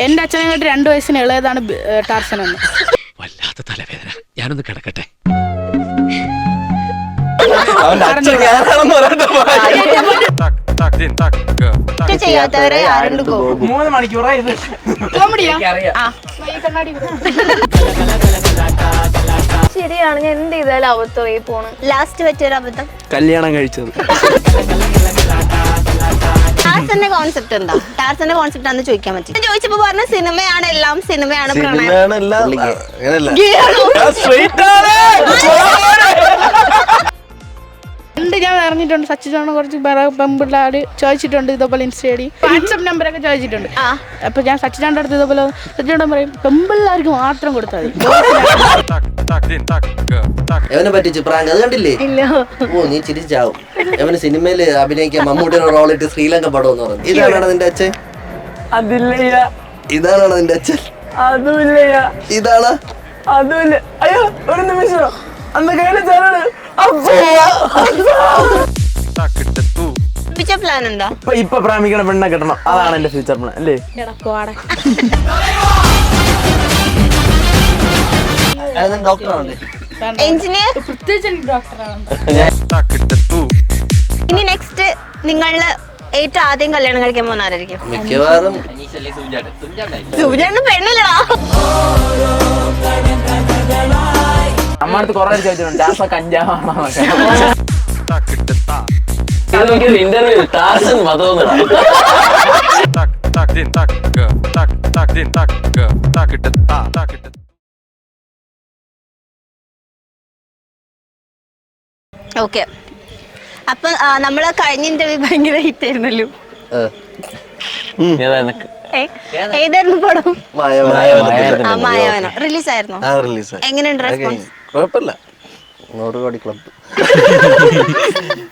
എന്റെ അച്ഛനെങ്ങോട്ട് 2 വയസ്സിന് ഇളയതാണ് ടാർസൻ എന്ന്. വല്ലാത്ത തലവേദന, ഞാനൊന്ന് കിടക്കട്ടെ. ചെയ്യാത്തവരെ 3 മണിക്കൂറായി ഇത്. ശരിയാണ്, ഞാൻ എന്ത് ചെയ്താലും അബദ്ധമായി പോണ്. ലാസ്റ്റ് പറ്റിയൊരു അബദ്ധം കല്യാണം കഴിച്ചത്. ടാർസന്റെ കോൺസെപ്റ്റ് എന്താ? ടാർസന്റെ കോൺസെപ്റ്റ് ആണെന്ന് ചോദിക്കാൻ പറ്റും. ചോദിച്ചപ്പോ പറഞ്ഞ സിനിമയാണ് എല്ലാം, സിനിമയാണ് പ്രണയം. ഞാൻ അറിഞ്ഞിട്ടുണ്ട് സച്ചിനോട് കുറച്ച് പെമ്പിള്ളാര് ചോദിച്ചിട്ടുണ്ട് ഇതേപോലെ ഇൻസ്റ്റേഡി വാട്സപ്പ് നമ്പറൊക്കെ ചോദിച്ചിട്ടുണ്ട്. അപ്പൊ ഞാൻ സച്ചിനോട് അടുത്ത് ഇതേപോലെ സച്ചിനോട് പറയും പെമ്പിള്ളാർക്ക് മാത്രം കൊടുത്താൽ എവനെ പറ്റിച്ചു പ്രാങ്ക് അത് കണ്ടില്ലേ? ഓ നീ ചിരിച്ചാവും. എവന് സിനിമയില് അഭിനയിക്കാൻ മമ്മൂട്ടിയുടെ റോളിട്ട് ശ്രീലങ്ക പടം എന്ന് പറഞ്ഞു. ഇതാണോ നിന്റെ അച്ഛൻ? അതില്ല. ഇതാണോ നിന്റെ അച്ഛൻ? അതുമില്ല. ഇതാണ് അതുമില്ല. അയ്യോ ഒരു നിമിഷം, അന്ന് കയ്യില് ചേരാണ്. ഫ്യൂച്ചർ പ്ലാൻ എന്താ? ഇപ്പൊ പ്രേമിക്കണ പെണ്ണെ കിട്ടണം, അതാണ് എന്റെ ഫ്യൂച്ചർ പ്ലാൻ അല്ലേ? ഡോക്ടറാണ്, എഞ്ചിനീയർ. ഇനി നെക്സ്റ്റ് നിങ്ങള് ഏറ്റവും ആദ്യം കല്യാണം കഴിക്കാൻ പോകുന്നവരായിരിക്കും? മിക്കവാറും സൂര്യാണ് പെണ്ണില്ലടാ. നമ്മടുത്ത് കൊറേ ചോദിച്ചിട്ടുണ്ട് ടാസ കഞ്ചാവാണോന്നൊക്കെ. ഇന്റർവ്യൂ ടാർസൻ മതം ഓക്കെ, അപ്പൊ നമ്മള് കഴിഞ്ഞ ഇന്റർവ്യൂ ഭയങ്കര ഹിറ്റ് ആയിരുന്നല്ലോ. ഏതായിരുന്നു പടം? മായാവനം റിലീസ് ആയിരുന്നോ? എങ്ങനെയുണ്ട് റെസ്പോൺസ്? കുഴപ്പമില്ല, 100 കോടി ക്ലബ്.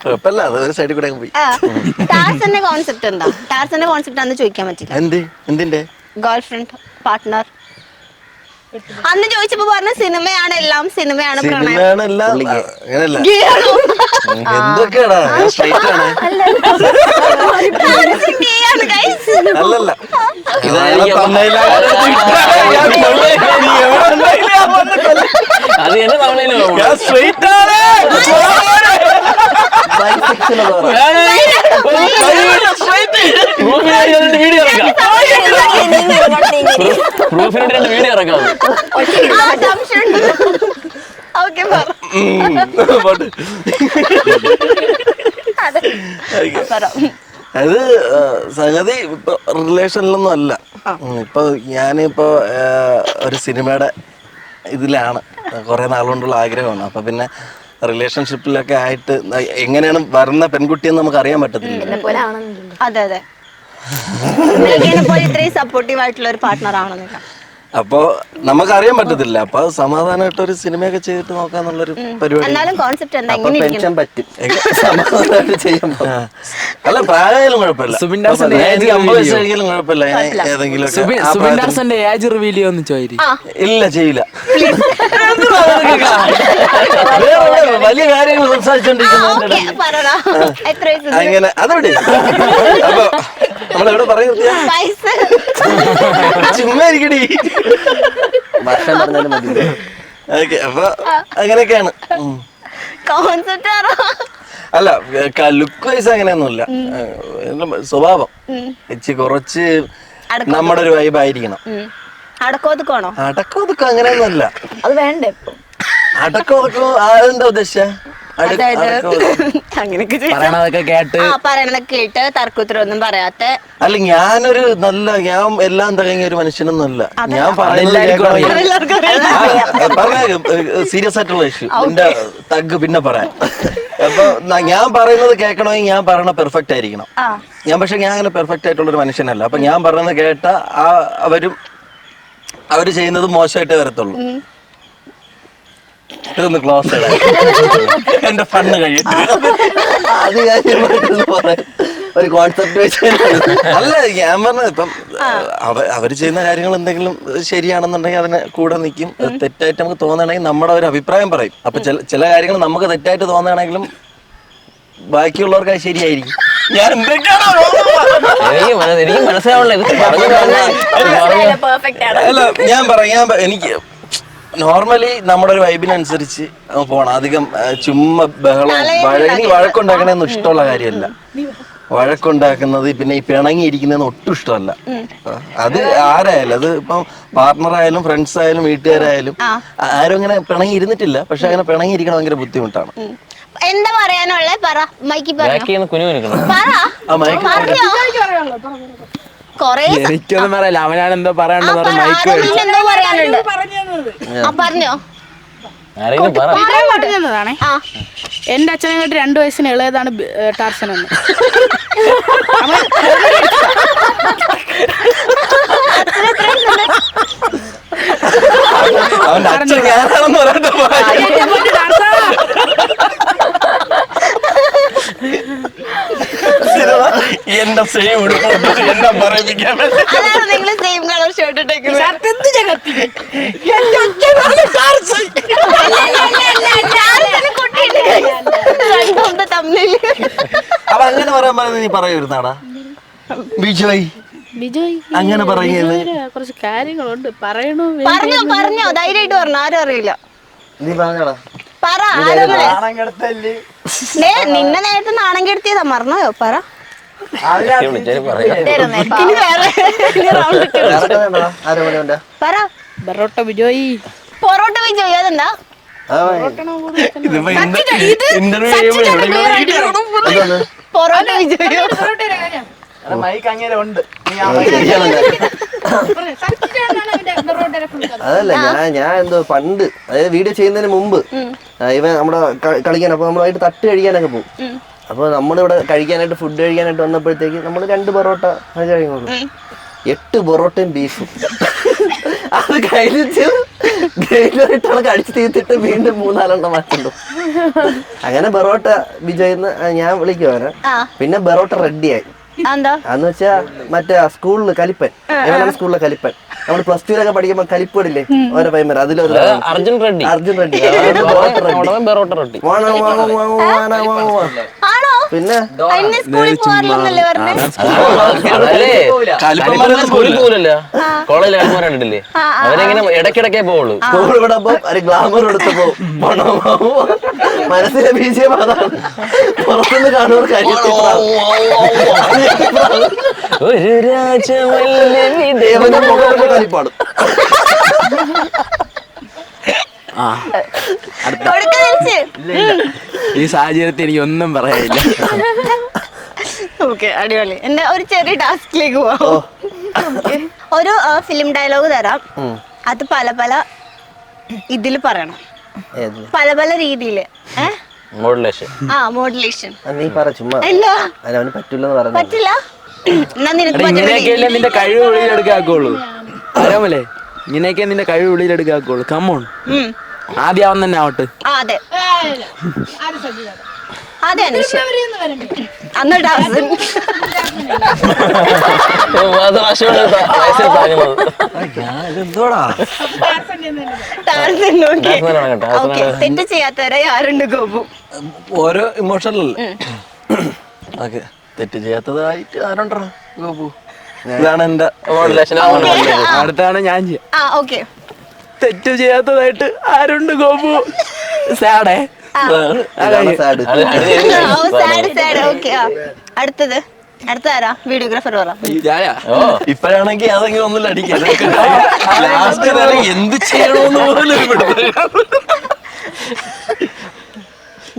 കുഴപ്പമില്ല, അതൊരു സൈഡിൽ കൂടെ പോയി. ടാർസന്റെ കോൺസെപ്റ്റ് എന്താ? ടാർസന്റെ കോൺസെപ്റ്റ് ആണെന്ന് ചോദിക്കാൻ പറ്റില്ല. എന്തിന്റെ ഗേൾ ഫ്രണ്ട്, പാർട്ട്ണർ. അന്ന് ചോദിച്ചപ്പോ പറഞ്ഞ സിനിമയാണ് എല്ലാം, സിനിമയാണ് പ്രണയം. എന്തൊക്കെയാടാ അല്ലല്ല അത് എന്നെ തവണയിലോ വീഡിയോ പ്രൂഫിനായിട്ട് 2 വീഡിയോ ഇറക്കാം. അത് സംഗതി ഇപ്പൊ റിലേഷനിലൊന്നും അല്ല. ഇപ്പൊ ഞാനിപ്പോ ഒരു സിനിമയുടെ ഇതിലാണ്, കുറെ നാളുകൊണ്ടുള്ള ആഗ്രഹമാണ്. അപ്പൊ പിന്നെ റിലേഷൻഷിപ്പിലൊക്കെ ആയിട്ട് എങ്ങനെയാണ് വരുന്ന പെൺകുട്ടിയെന്ന് നമുക്ക് അറിയാൻ പറ്റത്തില്ല. അതെ അതെ, ഇത്രയും സപ്പോർട്ടീവ് ആയിട്ടുള്ള ഒരു പാർട്ട്ണർ ആണെന്നില്ല. അപ്പൊ നമുക്ക് അറിയാൻ പറ്റത്തില്ല. അപ്പൊ സമാധാനമായിട്ട് ഒരു സിനിമയൊക്കെ ചെയ്തിട്ട് നോക്കാന്നുള്ളൊരു പരിപാടി. അപ്പൊ പെൻഷൻ പറ്റും, സമാധാനമായിട്ട് ചെയ്യാൻ. അല്ല പ്രായമായാലും കുഴപ്പമില്ല, 50 വയസ്സ് കഴിഞ്ഞാലും കുഴപ്പമില്ല. ഏതെങ്കിലും ഇല്ല, ചെയ്യില്ല. വലിയ കാര്യങ്ങൾ സംസാരിച്ചോണ്ടിരിക്കുന്നു അങ്ങനെ. അതെവിടെ അപ്പൊ നമ്മളെവിടെ പറയുന്നത്? ചുമ്മാ ഇരിക്കടി, വർഷം പറഞ്ഞാലും മതി. ഓക്കെ, അപ്പൊ അങ്ങനെയൊക്കെയാണ്. അല്ല ലുക്ക് വൈസ് അങ്ങനെയൊന്നുമില്ല, സ്വഭാവം കുറച്ച് നമ്മുടെ ഒരു വൈബ് ആയിരിക്കണം. അടക്കോതുക്കോ? അടക്കോതുക്കോ അങ്ങനെയൊന്നുമല്ല. അത് വേണ്ടേ? അടക്കോതുക്കോ അതെന്താ ഉദ്ദേശിച്ച? പറയണതൊക്കെ കേട്ട് തർക്കുത്തരൊന്നും പറയാത്ത. അല്ല ഞാനൊരു ഞാൻ എല്ലാം തികഞ്ഞ ഒരു മനുഷ്യനൊന്നുമല്ല. ഞാൻ സീരിയസ് ആയിട്ടുള്ള ഇഷ്യൂ എന്റെ തഗ് പിന്നെ പറയാം. അപ്പൊ ഞാൻ പറയുന്നത് കേൾക്കണമെങ്കിൽ ഞാൻ പറയണ പെർഫെക്റ്റ് ആയിരിക്കണം. പക്ഷെ ഞാൻ അങ്ങനെ പെർഫെക്റ്റ് ആയിട്ടുള്ള ഒരു മനുഷ്യനല്ല. അപ്പൊ ഞാൻ പറയുന്നത് കേട്ട അവര് ചെയ്യുന്നത് മോശമായിട്ടേ വരത്തുള്ളൂ. ഇതൊന്ന് ക്ലോസ് എന്റെ ഫണ്ണ് കഴിയും. അത് ഒരു കോൺസെപ്റ്റ് വെച്ച് അല്ല ഞാൻ പറഞ്ഞത്. ഇപ്പം അവര് ചെയ്യുന്ന കാര്യങ്ങൾ എന്തെങ്കിലും ശരിയാണെന്നുണ്ടെങ്കിൽ അതിന് കൂടെ നിൽക്കും. തെറ്റായിട്ട് നമുക്ക് തോന്നുകയാണെങ്കിൽ നമ്മുടെ ഒരു അഭിപ്രായം പറയും. അപ്പൊ ചില കാര്യങ്ങൾ നമുക്ക് തെറ്റായിട്ട് തോന്നുകയാണെങ്കിലും ബാക്കിയുള്ളവർക്ക് അത് ശരിയായിരിക്കും. ഞാൻ എന്തൊക്കെയാണോ എനിക്ക് മനസ്സിലാവണില്ല ഇത് പെർഫെക്റ്റ് ആണ്. അല്ല ഞാൻ എനിക്ക് നോർമലി നമ്മുടെ ഒരു വൈബിനനുസരിച്ച് പോണം. അധികം ചുമ്മാ ബഹളം എനിക്ക് വഴക്കുണ്ടാക്കണമെന്ന് ഇഷ്ടമുള്ള കാര്യമല്ല. വഴക്കുണ്ടാക്കുന്നത് പിന്നെ ഈ പിണങ്ങിയിരിക്കുന്നതെന്ന് ഒട്ടും ഇഷ്ടമല്ല. അത് ആരായാലും, അത് ഇപ്പം പാർട്ട്ണർ ആയാലും ഫ്രണ്ട്സ് ആയാലും വീട്ടുകാരായാലും ആരും അങ്ങനെ പിണങ്ങി ഇരുന്നിട്ടില്ല. പക്ഷെ അങ്ങനെ പിണങ്ങിയിരിക്കണം ഭയങ്കര ബുദ്ധിമുട്ടാണ്. എന്താ പറയാനുള്ള പറ മൈക്കി പറഞ്ഞോ. പറ പറഞ്ഞോ. കൊറേ എനിക്കൊന്നും പറയല്ല, അവനാണ് എന്തോ പറയാനുണ്ടെന്ന് പറഞ്ഞ മൈക്ക് എന്തോ പറയാനുണ്ട്. പറഞ്ഞോ. പറഞ്ഞതാണേ, എന്റെ അച്ഛനെ കേട്ട് 2 വയസ്സിന് ഇളയതാണ് ടാർസൻ എന്ന്. അവന്റെ അച്ഛൻ ഞാനാണെന്ന് പറയട്ടെ. എന്റെ സെയിം എന്താ പറയിപ്പിക്കാൻ അതാണ് നിങ്ങൾ സെയിം കളർ ഷർട്ട് ഇട്ടേക്കുന്നത്. അപ്പൊ അങ്ങനെ പറയാൻ പറയുന്നത് നീ പറയൂരുന്നാടാ ബിജോയ് അങ്ങനെ പറയുന്നത്. കുറച്ച് കാര്യങ്ങളുണ്ട് പറയണോ. പറഞ്ഞോ ധൈര്യമായിട്ട് പറഞ്ഞു. ആരും അറിയില്ല. നീ പറഞ്ഞോടാ. പറ. നിന്നെ നേരത്തെ നാണം കെടുത്തിയതാ, മറന്നോയോ? പറ. പറ. ബറോട്ട ബിജോയ്. പൊറോട്ട ബിജോയ് അതെന്താ? പൊറോട്ട ബിജോയോ? മൈക്ക് അങ്ങനെ ഉണ്ട്. അതല്ല ഞാൻ എന്തോ പണ്ട്, അതായത് വീഡിയോ ചെയ്യുന്നതിന് മുമ്പ് ഇവൻ നമ്മുടെ കളിക്കാൻ, അപ്പൊ നമ്മളായിട്ട് തട്ട് കഴിക്കാനൊക്കെ പോകും. അപ്പൊ നമ്മളിവിടെ കഴിക്കാനായിട്ട് ഫുഡ് കഴിക്കാനായിട്ട് വന്നപ്പോഴത്തേക്ക് നമ്മൾ 2 പൊറോട്ട കഴിക്കുള്ളൂ. 8 പൊറോട്ടയും ബീഫും അത് കഴിഞ്ഞിട്ട് ഗ്രൈൻഡറായിട്ടാണ് കടിച്ചു തീർത്തിട്ട് വീണ്ടും 3-4 മാറ്റുള്ളൂ. അങ്ങനെ ബറോട്ട ബിജോയിന്ന് ഞാൻ വിളിക്കുവാന്. പിന്നെ ബറോട്ട റെഡിയായി. അന്ന് വെച്ചാ മറ്റേ സ്കൂളില് കലിപ്പൻ, സ്കൂളിലെ കലിപ്പൻ, നമ്മള് +2 പഠിക്കുമ്പോ കലിപ്പടില്ലേ ഓരോ പൈമർ, അതിലൊരു അർജുൻ റെഡ്ഡി പിന്നെ കോളേജിൽ കണ്ടിട്ടില്ലേ അവരെങ്ങനെ ഇടയ്ക്കിടക്കേ പോവുള്ളൂ. സ്കൂൾ വിടുമ്പോ ഒരു ഗ്ലാമർ എടുത്തപ്പോ മനസ്സിലെ ബീജം അതാണ്. പുറത്തുനിന്ന് കാണുന്നവർ ഒരു കളിപ്പാടും. ഈ സാഹചര്യത്തിൽ എനിക്ക് ഒന്നും പറയാനില്ല. ഓക്കെ, അടിപൊളി. എന്റെ ഒരു ചെറിയ ടാസ്കിലേക്ക് പോവാം. ഒരു ഫിലിം ഡയലോഗ് തരാം, അത് പല പല ഇതില് പറയണം, പല പല രീതിയില്. മോഡുലേഷൻ. മോഡുലേഷൻ. നീ പറ ചുമ്മാ. എന്താ അവന് പറ്റില്ലെന്ന് പറഞ്ഞു. പറ്റില്ല? ഇങ്ങനെയൊക്കെയല്ലേ നിന്റെ കഴിവ് വെളിയിലെടുക്കാക്കുള്ളൂ. അറിയാമല്ലേ, ഇങ്ങനെയൊക്കെ നിന്റെ കഴിവ് വെളിയിലെടുക്കാക്കുള്ളൂ. കമ്മോൺ, ആദ്യം അവൻ തന്നെ ആവട്ടെ. അതെ അതെ അനീഷ്. അന്ന് ടാർസൻ. തെറ്റ് ചെയ്യാത്തവരെ ആരുണ്ട് ഗോപു? ഓരോ ഇമോഷണൽ തെറ്റ് ചെയ്യാത്തതായിട്ട് ആരുണ്ടോ ഗോപു? ഇതാണ് എന്റെ മോഡുലേഷൻ. അടുത്താണ് ഞാൻ ചെയ്യാം. ഓക്കെ. തെറ്റ് ചെയ്യാത്തതായിട്ട് ആരുണ്ട് ഗോപു? സാഡേ. അടുത്തത് അടുത്താരാ? വീഡിയോഗ്രാഫർ പറ. ഇപ്പഴാണെങ്കിൽ അതെങ്കിലും ഒന്നുമില്ല അടിക്കാൻ. എന്ത് ചെയ്യണോന്ന് പോലും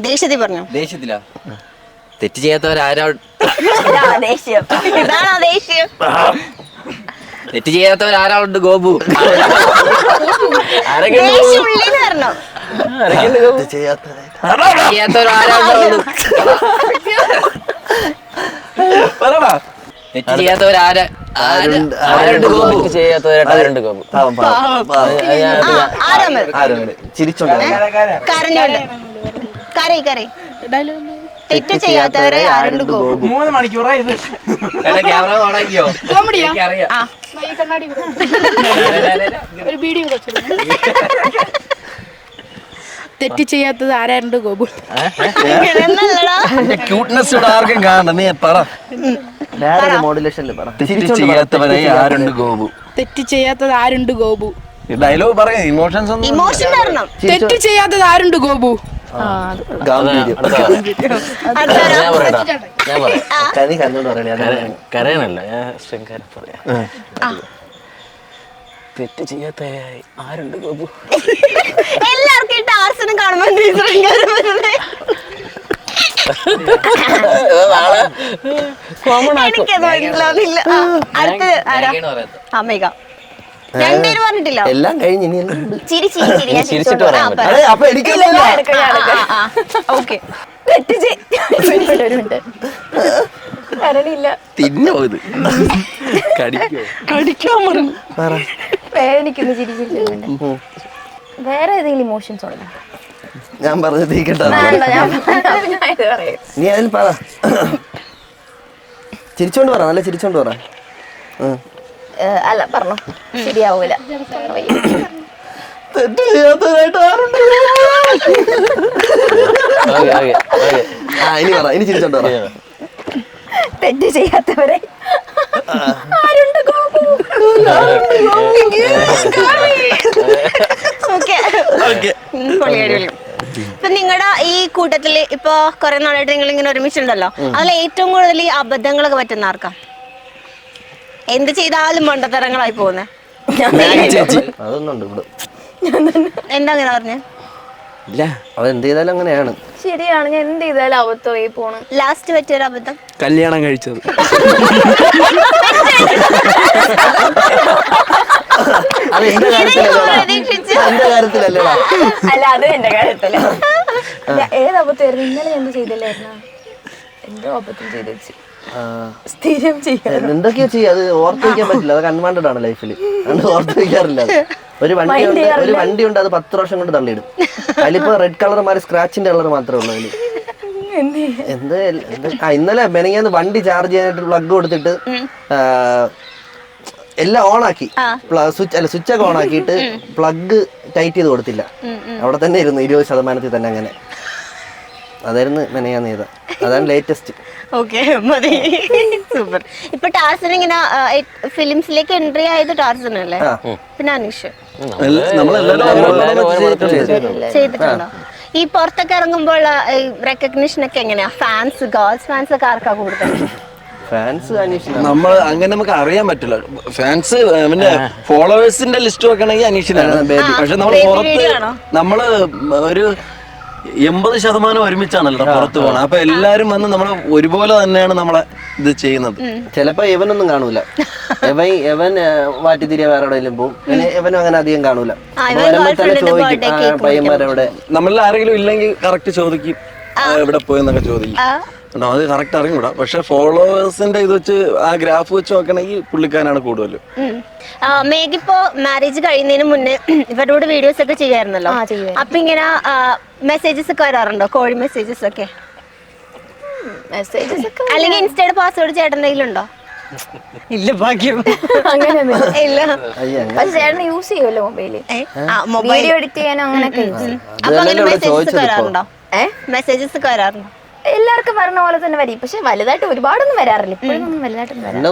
ദേഷ്യത്തിൽ പറഞ്ഞു. ദേഷ്യത്തിലാ? തെറ്റ് ചെയ്യാത്തവരാരാ? ദേഷ്യം. ഇതാണോ ദേഷ്യം? തെറ്റ് ചെയ്യാത്തവരാരാളുണ്ട് ഗോപു? ദേഷ്യം ഉള്ളിന്ന് പറഞ്ഞോ? ചെയ്യാത്തവരാരാളുണ്ട്? തെറ്റ് ചെയ്യാത്തവരാരുണ്ട് ഗോപു? ചെയ്യാത്തവരായിട്ട് ഗോപു. ചിരിച്ചോണ്ട് കരഞ്ഞോണ്ട് കരയി തെറ്റ് ചെയ്യാത്തവരെ ആരുണ്ട് ഗോപു? 3 മണിക്കൂറായി ഇത്. ക്യാമറ ഓണാക്കിയോ? കോമഡിയാ? ഒരു വീഡിയോ തെറ്റ് ചെയ്യാത്തത് ആരാണ്ട് ഗോപു. എന്നല്ലടാ. ക്യൂട്ട്നെസ് ഇവിടെ ആർക്കും കാണണം. നീ പറ. വേറെ മോഡുലേഷനിൽ പറ. തെറ്റ് ചെയ്യാത്തവരെ ആരുണ്ട് ഗോപു. തെറ്റ് ചെയ്യാത്തത് ആരുണ്ട് ഗോപു. ഡയലോഗ് പറയാം. ഇമോഷൻസ് ഒന്നും ഇമോഷൻ തരണം. തെറ്റ് ചെയ്യാത്തത് ആരുണ്ട് ഗോപു. ഗാംഭീര്യം. അടുത്താരോ? ഞാൻ പറയട്ടാ, ഞാൻ പറയാം. നീ കണ്ണോട് പറയണേ. കരയണല്ല, ഞാൻ ശൃംഗാരം പറയാം. തെറ്റ് ചെയ്യാത്ത ആരുണ്ട് ഗോപു. എല്ലാവർക്കും ഈ ടാർസിനെ കാണുമ്പോ എന്ത് ശൃംഗാരം വരുന്നേ? എനിക്കത് മനസ്സിലാവുന്നില്ല. അടുത്തത് ആരാ? അമ്മേക. രണ്ടുപേരും പറഞ്ഞിട്ടില്ല. എല്ലാം കഴിഞ്ഞ് ഇനി എല്ലാം ഉണ്ട്. ചിരി ചിരി ചിരി. ഞാൻ ചിരിച്ചിട്ട് പറയാൻ പറ്റും. അതെ, അപ്പൊ എനിക്കല്ല. ഓക്കെ. തിന്നോ ഇത് കടിക്കാൻ പറഞ്ഞു. വേദനിക്കുന്നു ചിരിച്ചിട്ടുണ്ട്. വേറെ ഏതെങ്കിലും ഇമോഷൻസ് ഉണ്ടോ? ഞാൻ പറഞ്ഞത് തീക്കട്ടെ. നീ അതിൽ പറ. ചിരിച്ചോണ്ട് പറ, നല്ല ചിരിച്ചോണ്ട് പറ. അല്ല പറഞ്ഞോ, ശരിയാവൂല. തെറ്റ് ചെയ്യാത്തതായിട്ട് ആരുണ്ട്? Okay, okay, okay. ഇനി പറ, ഇനി ചിരിച്ചോണ്ട് പറ. തെറ്റ് ചെയ്യാത്തവരെ ആരുണ്ട് ഗോപു. ഇപ്പൊ നിങ്ങളുടെ ഈ കൂട്ടത്തില് ഇപ്പൊ കൊറേ നാളായിട്ട് നിങ്ങൾ ഇങ്ങനെ ഒരുമിച്ചുണ്ടല്ലോ, അതിൽ ഏറ്റവും കൂടുതൽ ഈ അബദ്ധങ്ങളൊക്കെ പറ്റുന്ന ആർക്കാ? എന്ത് ചെയ്താലും മണ്ടത്തരങ്ങളായി പോകുന്നേ? അതൊന്നും ഉണ്ട് ഇവിടെ. എന്താ അങ്ങനെ പറഞ്ഞേ? ഇല്ല, അവൻ എന്ത് ചെയ്താലും അങ്ങനെയാണ്. ശരിയാണ്, ഞാൻ എന്ത് ചെയ്താലും അബദ്ധമായി പോണ്. ലാസ്റ്റ് പറ്റിയൊരു അബദ്ധം? കല്യാണം കഴിച്ചത്. അത് എന്റെ കാര്യത്തിലല്ലേടാ. അല്ല, അത് എന്റെ കാര്യത്തില്. ഏത് അബദ്ധമായിരുന്നു? ഇന്നലെ എന്ത് ചെയ്തില്ലായിരുന്ന? എന്തോ അബദ്ധം ചെയ്ത് വെച്ച് സ്ഥിരം ചെയ്യാൻ എന്തൊക്കെയോ ചെയ്യും. അത് ഓർത്ത് വയ്ക്കാൻ പറ്റില്ല. അത് അൺവാണ്ടഡ് ആണ് ലൈഫിൽ. അത് ഓർത്ത് വയ്ക്കാറില്ല. അത് ഒരു വണ്ടി ഉണ്ട്, അത് 10 വർഷം കൊണ്ട് തള്ളിയിടും. അതിലിപ്പോ റെഡ് കളർ മാറി സ്ക്രാച്ചിന്റെ കളർ മാത്രമേ ഉള്ളൂ അതില്. ഇന്നലെ മെനങ്ങാന്ന് വണ്ടി ചാർജ് ചെയ്യാനായിട്ട് പ്ലഗ് കൊടുത്തിട്ട് എല്ലാം ഓണാക്കി, സ്വിച്ച് ഒക്കെ ഓണാക്കിയിട്ട് പ്ലഗ് ടൈറ്റ് ചെയ്ത് കൊടുത്തില്ല. അവിടെ തന്നെ ഇരുന്നു 20% തന്നെ. അങ്ങനെ അതായിരുന്നു മെനങ്ങാന്ന് ചെയ്ത. അതാണ് ലേറ്റസ്റ്റ്. ഓക്കെ, മതി. സൂപ്പർ. ഇപ്പൊ ടാർസൻ ഇങ്ങനെ ഫിലിംസിലേക്ക് എൻട്രി ആയത് ടാർസൻ അല്ലേ? പിന്നെ അനീഷ് ചെയ്തിട്ടുണ്ടോ? ഈ പുറത്തൊക്കെ ഇറങ്ങുമ്പോൾ റെക്കഗ്നിഷൻ ഒക്കെ എങ്ങനെയാ? ഫാൻസ്, ഗേൾസ് ഫാൻസ് ഒക്കെ ആർക്കാ കൂടുതൽ? ഫാൻസ് അനീഷിനാണ്. നമ്മൾ അങ്ങനെ നമുക്ക് അറിയാൻ പറ്റില്ല. ഫാൻസ് പിന്നെ ഫോളോവേഴ്സിന്റെ ലിസ്റ്റ് വെക്കണമെങ്കിൽ അനീഷിനാണ്. പക്ഷെ നമ്മൾ പുറത്ത് നമ്മള് ഒരു 80% ഒരുമിച്ചാണല്ലോ പുറത്ത് പോകണം. അപ്പൊ എല്ലാരും വന്ന് നമ്മളെ ഒരുപോലെ തന്നെയാണ് നമ്മളെ ഇത് ചെയ്യുന്നത്. ചിലപ്പോ എവനൊന്നും കാണൂല. എവൻ വാറ്റിത്തിരിയ വേറെ എവിടെയെങ്കിലും പോകും. എവനും അങ്ങനെ അധികം കാണൂല. ചോദിക്കും പയ്യന്മാരെവിടെ. നമ്മളിൽ ആരെങ്കിലും ഇല്ലെങ്കിൽ കറക്റ്റ് ചോദിക്കും എവിടെ പോയെന്നൊക്കെ ചോദിക്കും. അത് കറക്റ്റ് അറിഞ്ഞൂടാ. പക്ഷെ ഫോളോവേഴ്സിന്റെ ഇത് വെച്ച് ആ ഗ്രാഫ് വെച്ച് നോക്കണമെങ്കിൽ പുള്ളിക്കാരാണ് കൂടുതലും. മേഘിപ്പോ മാരേജ് കഴിയുന്നതിന് മുന്നേ ഇവരോട് വീഡിയോസ് ഒക്കെ ചെയ്യായിരുന്നല്ലോ. അപ്പൊ ഇങ്ങനെ മെസ്സേജസ് ഒക്കെ വരാറുണ്ടോ? കോഴി മെസ്സേജസ് ഒക്കെ? അല്ലെങ്കിൽ ഇൻസ്റ്റയുടെ പാസ്വേഡ് ചേട്ടൻ്റെ കയ്യിലുണ്ടോ? ഇല്ല, ഭാഗ്യം. അങ്ങനെയൊന്നും ഇല്ല. പക്ഷെ ചേട്ടന് യൂസ് ചെയ്യുമല്ലോ മൊബൈല്, വീഡിയോ എഡിറ്റ് ചെയ്യാനോ അങ്ങനെയൊക്കെ. അപ്പൊ അങ്ങനെ മെസ്സേജസ് ഒക്കെ വരാറുണ്ടോ? മെസ്സേജസ് ഒക്കെ വരാറുണ്ടോ? എല്ലാവർക്കും പറഞ്ഞ പോലെ തന്നെ വരും. പക്ഷെ വലുതായിട്ട് ഒരുപാടൊന്നും വരാറില്ല. ഇപ്പോഴൊന്നും വലുതായിട്ടൊന്നും വരാറില്ല.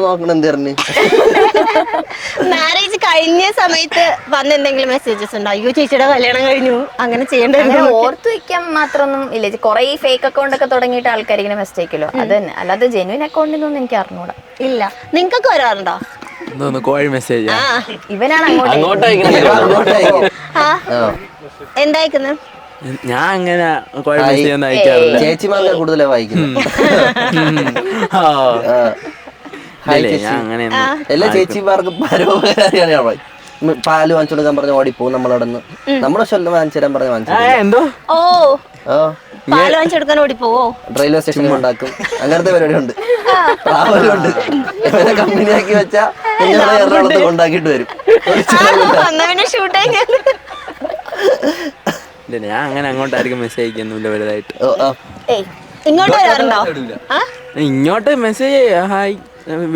മാരേജ് കഴിഞ്ഞ സമയത്ത് വന്ന എന്തെങ്കിലും മെസ്സേജസ് ഉണ്ടോ? അയ്യോ ചേച്ചിയുടെ കല്യാണം കഴിഞ്ഞു, അങ്ങനെ ചെയ്യേണ്ട? അങ്ങനെ ഓർത്ത് വെക്കാൻ മാത്രമൊന്നും ഇല്ല. കുറെ ഫേക്ക് അക്കൗണ്ട് ഒക്കെ തുടങ്ങിയിട്ട് ആൾക്കാർ ഇങ്ങനെ മിസ്റ്റേക്കല്ലോ, അത് തന്നെ. അല്ലാതെ ജെന്യൂൻ അക്കൗണ്ടിനൊന്നും എനിക്ക് അറിഞ്ഞൂടാ. ഇല്ല. നിങ്ങൾക്കൊക്കെ വരാറുണ്ടോ? കോഴി മെസ്സേജ് ഇവനാണ് അങ്ങോട്ട് എന്തായിക്കുന്നത്? ഞാൻ അങ്ങനെ അയക്കാറില്ല. ചേച്ചിമാരുടെ കൂടുതലാണ് വായിക്കുന്നത്. എല്ലാ ചേച്ചിമാർക്കും പരോപകാരിയാണ്. പാല് വാങ്ങിച്ചു കൊടുക്കാൻ പറഞ്ഞ ഓടിപ്പോവും നമ്മളവിടെ നിന്ന്. നമ്മുടെ ശല്യം വാങ്ങിച്ചു തരാൻ പറഞ്ഞ വാങ്ങിച്ചു. ഓ, പാല് വാങ്ങിച്ചു കൊടുക്കാൻ ഓടിപ്പോവോ? റെയിൽവേ സ്റ്റേഷനിൽ ഉണ്ടാക്കും. അങ്ങനത്തെ പരിപാടി ഉണ്ട്. ട്രാവലുണ്ട്. ഇവരെ കമ്പനിയാക്കി വെച്ചാൽ എറണാകുളത്ത് കൊണ്ടാക്കിയിട്ട് വരും. ഷൂട്ട് ഞാൻ അങ്ങനെ അങ്ങോട്ടായിരിക്കും മെസ്സേജ് അയക്കൊന്നുമില്ല വലുതായിട്ട്. ഇങ്ങോട്ട് വരാറുണ്ടോ? ഇങ്ങോട്ട് മെസ്സേജ് ഹായ്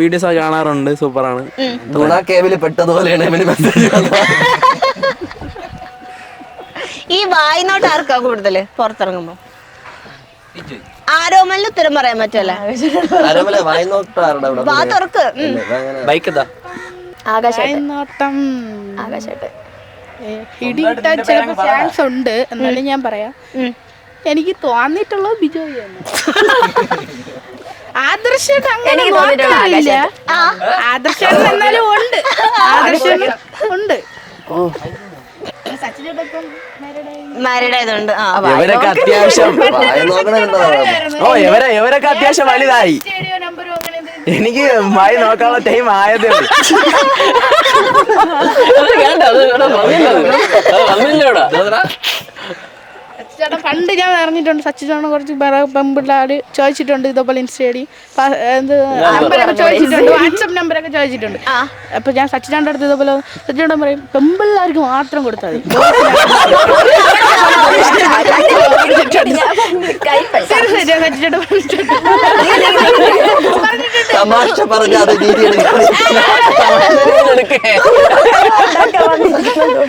വീഡിയോസ് ഒക്കെ കാണാറുണ്ട്, സൂപ്പറാണ്. Cable പെട്ടതുപോലെയാണ് message. ഈ വായിനോട്ട് ആർക്കാ കൂടുതല് പുറത്തിറങ്ങുമ്പോ? ആരോമലിന് ഉത്തരം പറയാൻ പറ്റുമല്ലേ? ആരോമലെ വായി നോട്ടാറുണ്ട് അവിടെ. വാ തുറക്ക്. ബൈക്ക് എന്താ നോട്ടം ആകാശായിട്ട് ഇടിയിട്ട ചിലപ്പോ ചാൻസ് ഉണ്ട് എന്നാലും ഞാൻ പറയാം. എനിക്ക് തോന്നിയിട്ടുള്ളത് ബിജോയാണ്. ആദർശം അങ്ങനെ നോക്കാനില്ല. ആദർശം എന്നാലും ഉണ്ട്. ആദർശം ഉണ്ട്. സച്ചിനോടൊപ്പം മാരീഡ് ആയതുകൊണ്ട് ഇവരൊക്കെ അത്യാവശ്യം വായി നോക്കണ എന്താ ഇവരൊക്കെ അത്യാവശ്യം വലുതായി. നമ്പറും അങ്ങനെ എനിക്ക് വായി നോക്കാനുള്ള ടൈം ആയതേ ഉള്ളൂ. ചേട്ടാ പണ്ട് ഞാൻ അറിഞ്ഞിട്ടുണ്ട് സച്ചിനോട് കുറച്ച് പെമ്പിള്ളാര് ചോദിച്ചിട്ടുണ്ട് ഇതേപോലെ ഇൻസ്റ്റേടി നമ്പറൊക്കെ ചോദിച്ചിട്ടുണ്ട്, വാട്സപ്പ് നമ്പറൊക്കെ ചോദിച്ചിട്ടുണ്ട്. അപ്പൊ ഞാൻ സച്ചിനോടെ അടുത്ത് ഇതേപോലെ സച്ചിനോട് പറയും പെമ്പിള്ളാർക്ക് മാത്രം കൊടുത്താൽ മതി. തമാശ പറഞ്ഞാൽ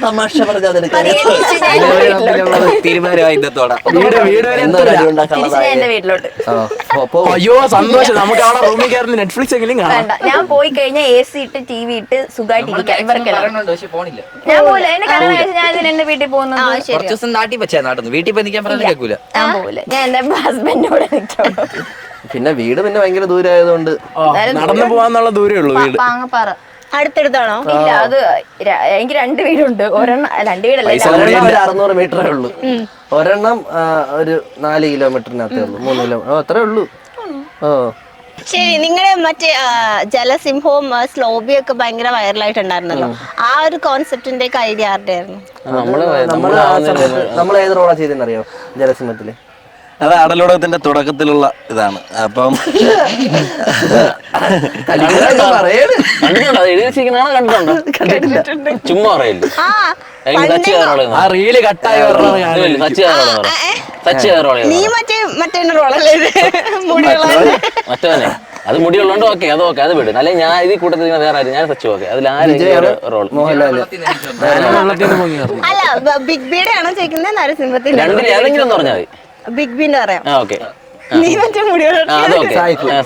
തമാശ പറഞ്ഞാൽ തീരുമാനമായി ഇന്നത്തോടെ എന്റെ വീട്ടിലോട്ട് അയ്യോ സന്തോഷം, നമുക്ക് അവിടെ റൂമിൽ കയറുന്ന നെറ്റ്ഫ്ലിക്സ് എങ്കിലും കാണാം. വേണ്ട, ഞാൻ പോയി കഴിഞ്ഞാൽ AC ഇട്ട് TV ഇട്ട് സുഖമായിട്ടിരിക്കാം. ഇവർക്കെല്ലാം ഞാൻ പോയില്ല. എന്നെ കല്യാണം കഴിച്ച് ഞാൻ ഇതിന് എന്റെ വീട്ടിൽ പോകുന്നത്. കുറച്ച് ദിവസം നാട്ടിൽ വെച്ചാ നാട്ടിൽ വീട്ടിൽ പോയി നിൽക്കാൻ പറഞ്ഞാൽ കേൾക്കൂല. ഞാൻ പോവില്ല. ഞാൻ എന്റെ ഹസ്ബൻഡിനോട് നിൽക്കണം. പിന്നെ വീട് പിന്നെ ഭയങ്കര ദൂരമായതുകൊണ്ട് നടന്നു പോവാന്നുള്ള ദൂരേ ഉള്ളൂ വീട്. പാങ്ങപ്പാറ അടുത്തടുത്താണോ? ഇല്ല, അത് എനിക്ക് 2 വീടുണ്ട്. ഒരെണ്ണം 2 വീടല്ല, ഒരെണ്ണം ഒരു 600 മീറ്ററേ ഉള്ളൂ. ഒരെണ്ണം ഒരു 4 കിലോമീറ്ററിനകത്തേ ഉള്ളൂ. 3 കിലോമീറ്റർ അത്രേ ഉള്ളൂ. ശരി, നിങ്ങളുടെ മറ്റേ ജലസിംഹവും സ്ലോബിയൊക്കെ ഭയങ്കര വൈറലായിട്ടുണ്ടായിരുന്നല്ലോ. ആ ഒരു കോൺസെപ്റ്റിന്റെ ഐഡിയ ആരുടെ ആയിരുന്നു? നമ്മൾ ഏത് റോളാ ചെയ്തെന്നറിയോ ജലസിംഹത്തില്? അത് ആടലോടകത്തിന്റെ തുടക്കത്തിലുള്ള ഇതാണ്. അപ്പം കണ്ടിട്ടുണ്ടോ? ചുമ്മാ പറയല്ലേ. ആ റീല് കട്ടായി നീ മറ്റേ റോളല്ലേ മുടിയുള്ള മറ്റവനെ അത് മുടിയുള്ളോണ്ട് ഓക്കെ, അത് ഓക്കെ, അത് വിടും. അല്ലെങ്കിൽ ഞാൻ ഇത് കൂട്ടത്തിൽ വേറെ ആരും, ഞാൻ സച്ചു ഓക്കെ, അതിൽ റോൾ അല്ല. ബിഗ് ബിയുടെ ആണോ ചോദിക്കുന്നത് നരസിംഹത്തിന്റെ? രണ്ടിൽ ഏതെങ്കിലും ഒന്ന് പറഞ്ഞാൽ മതി. ബിഗ് ബിന്റെ പറയാം. ഓക്കെ, നീ മറ്റേ മുടിയുള്ള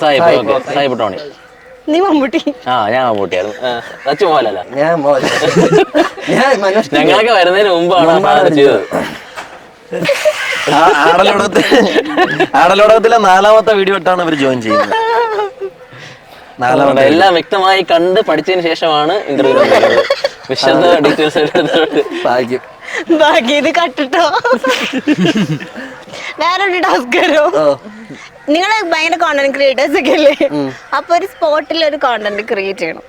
സായിപ്പ് ടോണി. നീ മമ്മൂട്ടി. ഞാൻ മമ്മൂട്ടിയായിരുന്നു. സച്ചു മോഹൻലാലാ. ഞാൻ ഞങ്ങളൊക്കെ വരുന്നതിന് മുമ്പാണ് ചെയ്തത്. ആടലോടകത്തിലെ 4ാമത്തെ വീഡിയോ ഇട്ടാണ് ഇവർ ജോയിൻ ചെയ്യുന്നത്. എല്ലാം വ്യക്തമായി കണ്ട് പഠിച്ചതിന് ശേഷമാണ് ഇന്റർവ്യൂ വിശദ ഡീറ്റെയിൽസ് ഭാഗ്യം. ഭാഗ്യം ഇത് കട്ടിട്ടോ. വേറൊരു ടാസ്ക് വരോ? നിങ്ങള് ഭയങ്കര കോണ്ടന്റ് ക്രിയേറ്റേഴ്സ് ഒക്കെ അല്ലേ? അപ്പൊ ഒരു സ്പോട്ടിൽ ഒരു കോണ്ടന്റ് ക്രിയേറ്റ് ചെയ്യണം.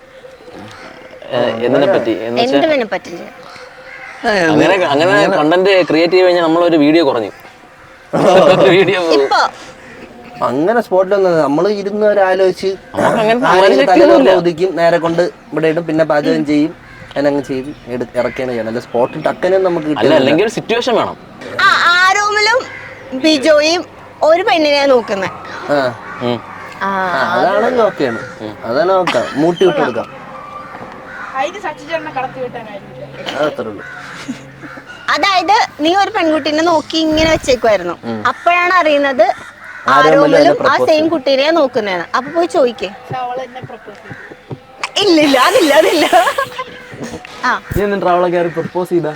എന്തിനെ പറ്റി? എന്തിനെ പറ്റി? അങ്ങനെ കണ്ടന്റ് ക്രിയേറ്റ് ചെയ്ത് കഴിഞ്ഞാൽ നമ്മളൊരു വീഡിയോ കുറഞ്ഞു. വീഡിയോ ഇപ്പൊ അങ്ങനെ സ്പോട്ടിലൊന്നും നമ്മള് ഇരുന്ന് ആലോചിച്ച് ഒതുക്കും, നേരെ കൊണ്ട് ഇവിടെ ഇടും, പിന്നെ പാചകം ചെയ്യും, അതിനങ്ങ് ചെയ്ത് ഇറക്കുകയാണ് ചെയ്യണം. അല്ല സ്പോട്ടിൽ ടക്കനും നമുക്ക് കിട്ടില്ല. അല്ലെങ്കിൽ സിറ്റുവേഷൻ വേണം. ആരോമലും ബിജോയും ഒരു പെണ്ണിനെ നോക്കുന്നത്. അതാണ് ഓക്കെയാണ്, അതാണ് നോക്കാം, മൂട്ടി വിട്ട് കൊടുക്കാം. അതത്രേ ഉള്ളൂ. അതായത് നീ ഒരു പെൺകുട്ടീനെ നോക്കി ഇങ്ങനെ വെച്ചേക്കുമായിരുന്നു, അപ്പോഴാണ് അറിയുന്നത് ആരോമലും ആ സെയിം കുട്ടീനെ നോക്കുന്നതാണ്. അപ്പൊ പോയി ചോദിക്കേ. ഇല്ലില്ല, അതില്ല. പ്രപ്പോസ് ചെയ്താ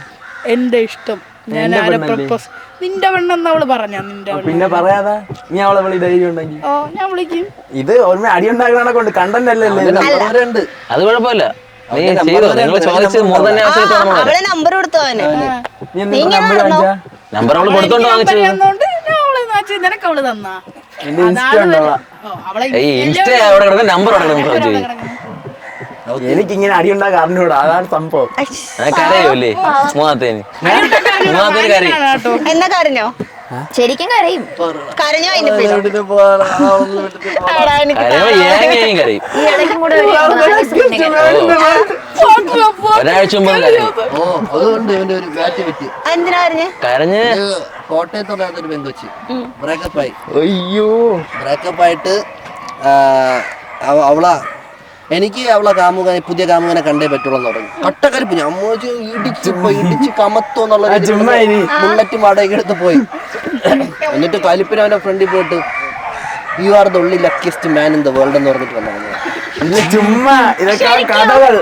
എന്റെ ഇഷ്ടം. ഞാൻ ആരെ പ്രപ്പോസ്? നിന്റെ പെണ്ണെന്ന് അവള് പറഞ്ഞാ? നിന്റെ പിന്നെ പറയാതാ നീ അവളെ വിളി ധൈര്യം ഉണ്ടെങ്കിൽ ഞാൻ വിളിക്കും. ഇത് ഓർമ്മ അടി ഉണ്ടാക്കണ കൊണ്ട് കണ്ടന്റ് അല്ലേ. അത് കുഴപ്പമില്ല. അവളെ നമ്പർ കൊടുത്തു. അവന് നമ്പർ അവള് കൊടുത്തോണ്ട് നിനക്ക് അവള് തന്നാ? ഇൻസ്റ്റ അവിടെ കിടക്കും, നമ്പർ അവിടെ കിടക്കും. എനിക്കിങ്ങനെ അടി ഉണ്ടാക്കാൻ അറിഞ്ഞൂടാ, അതാണ് സംഭവം. കരയൂല്ലേ മൂന്നാത്തേന് കരയും. എന്നാ കരഞ്ഞോ? ശരിക്കും കരയും. കരഞ്ഞോ? അതിന്റെ കരയും. ഈ ഇടയ്ക്കും കൂടെ ഒരാഴ്ച മുമ്പ് കരയും. അതുകൊണ്ട് ഇവന്റെ ഒരു ബാറ്റ് പറ്റി. എന്തിനാ കരഞ്ഞ്? കരഞ്ഞ് കോട്ടയത്തുള്ളൊരു പെങ്കൊച്ച് ബ്രേക്കപ്പ് ആയി. അയ്യോ, ബ്രേക്കപ്പ് ആയിട്ട് അവളാ എനിക്ക് അവളെ പുതിയ കാമുകനെ കണ്ടേ പറ്റുള്ളൂ എന്ന് പറഞ്ഞു. കട്ടക്കരിപ്പ് ഞാൻ ഇടിച്ച് കമത്തോന്നുള്ള ബുള്ളറ്റും വാടകയ്ക്ക് എടുത്ത് പോയി. എന്നിട്ട് കലിപ്പിന് അവന്റെ ഫ്രണ്ടിൽ പോയിട്ട് you are the only luckiest man in the world എന്ന് പറഞ്ഞിട്ട് വന്നു. ചുമ്മാ ഇതൊക്കെ കഥകൾ,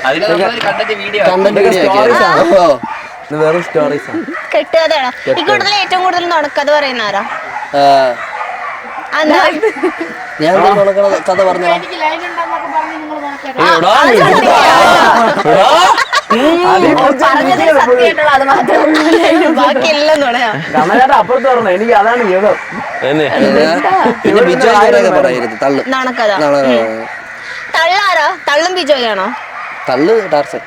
കണ്ടന്റ് വീഡിയോ വെറും സ്റ്റോറീസ് ആണ്. കെട്ടുകഥയാണോ ഈ കൂടുതൽ ഏറ്റവും കൂടുതൽ നുണക്കഥ പറയുന്ന ആരാ? എന്താ ഞാൻ കഥ പറഞ്ഞ എനിക്ക് ലൈൻ ഉണ്ടെന്നൊക്കെ പറഞ്ഞ് നിങ്ങൾ നോക്കാം. പറഞ്ഞതിൽ സത്യമായിട്ടുള്ള അത് മാത്രമേ ബാക്കിയെല്ലാം നുണയാ. കണ്ണചാട്ട അപ്പുറത്ത് പറഞ്ഞു. എനിക്ക് അതാണ് യോഗം. എന്നെ പിന്നെ ബിജോയൊക്കെ പറയരുത്. തള്ളു നുണക്കഥ തള്ളാരാ? തള്ളും ബിജോയാണോ? തള്ളു ടാർസൻ.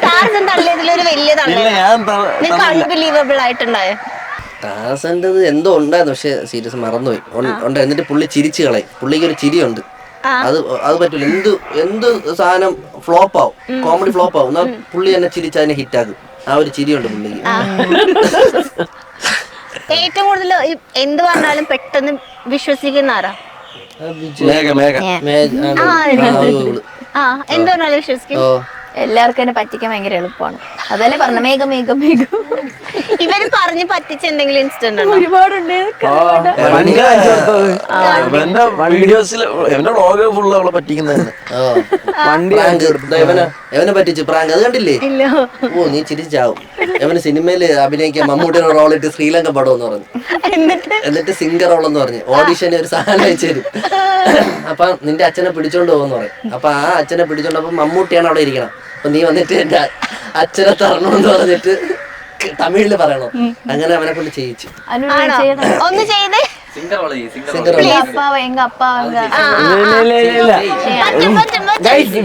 ടാർസൻ തള്ളിയതിലൊരു വലിയ തള്ളു നിനക്ക് അൺബിലീവബിൾ ആയിട്ടുണ്ടായോ? ടാർസന്റെ എന്തോ ഉണ്ടായിരുന്നു, പക്ഷെ സീരിയസ് മറന്നുപോയി. ഉണ്ട്. എന്നിട്ട് പുള്ളി ചിരിച്ചു കളയും. പുള്ളിക്ക് ഒരു ചിരിയുണ്ട്. അത് പറ്റൂല. എന്ത് സാധനം ഫ്ലോപ്പ് ആവും, കോമഡി ഫ്ലോപ്പ് ആവും, എന്നാൽ പുള്ളി തന്നെ ചിരിച്ച് അതിനെ ഹിറ്റാക്കും. ആ ഒരു ചിരിയുണ്ട് പുള്ളിക്ക്. ഏറ്റവും കൂടുതൽ എന്ത് പറഞ്ഞാലും പെട്ടെന്ന് വിശ്വസിക്കുന്ന ആരാ? എന്ത് പറഞ്ഞാലും വിശ്വസിക്കും. എല്ലാവർക്കും എന്നെ പറ്റിക്കാൻ ഭയങ്കര എളുപ്പമാണ്. അതല്ലേ പറഞ്ഞ മേഘം മേഘം മേഘം. ഇവര് പറഞ്ഞ് പറ്റിച്ച എന്തെങ്കിലും ഇൻസിഡന്റ് ഉണ്ടോ? ഒരുപാടുണ്ട്. വീഡിയോസിൽ എന്റെ വ്ളോഗ് ഫുള്ള് അവളെ പറ്റിക്കുന്നതാണ്. എവനെ പറ്റിച്ചു പ്രാങ്ക്, അത് കണ്ടില്ലേ? ഓ നീ ചിരിച്ചാവും. എവന് സിനിമയില് അഭിനയിക്കാൻ മമ്മൂട്ടിയുടെ റോളിട്ട് ശ്രീലങ്ക പടം എന്ന് പറഞ്ഞു. എന്നിട്ട് സിംഗർ റോളെന്ന് പറഞ്ഞു ഓഡിഷന് ഒരു സാധനം അയച്ചു തരും. അപ്പൊ നിന്റെ അച്ഛനെ പിടിച്ചോണ്ട് പോകുമെന്ന് പറയും. അപ്പൊ ആ അച്ഛനെ പിടിച്ചോണ്ടപ്പോ മമ്മൂട്ടിയാണ് അവിടെ ഇരിക്കണം. അപ്പൊ നീ വന്നിട്ട് എന്റെ അച്ഛനെ തരണമെന്ന് പറഞ്ഞിട്ട് തമിഴില് പറയണോ. അങ്ങനെ അവനെ കൊണ്ട് ചെയ്യിച്ചു. ഒന്ന് ചെയ്തേ.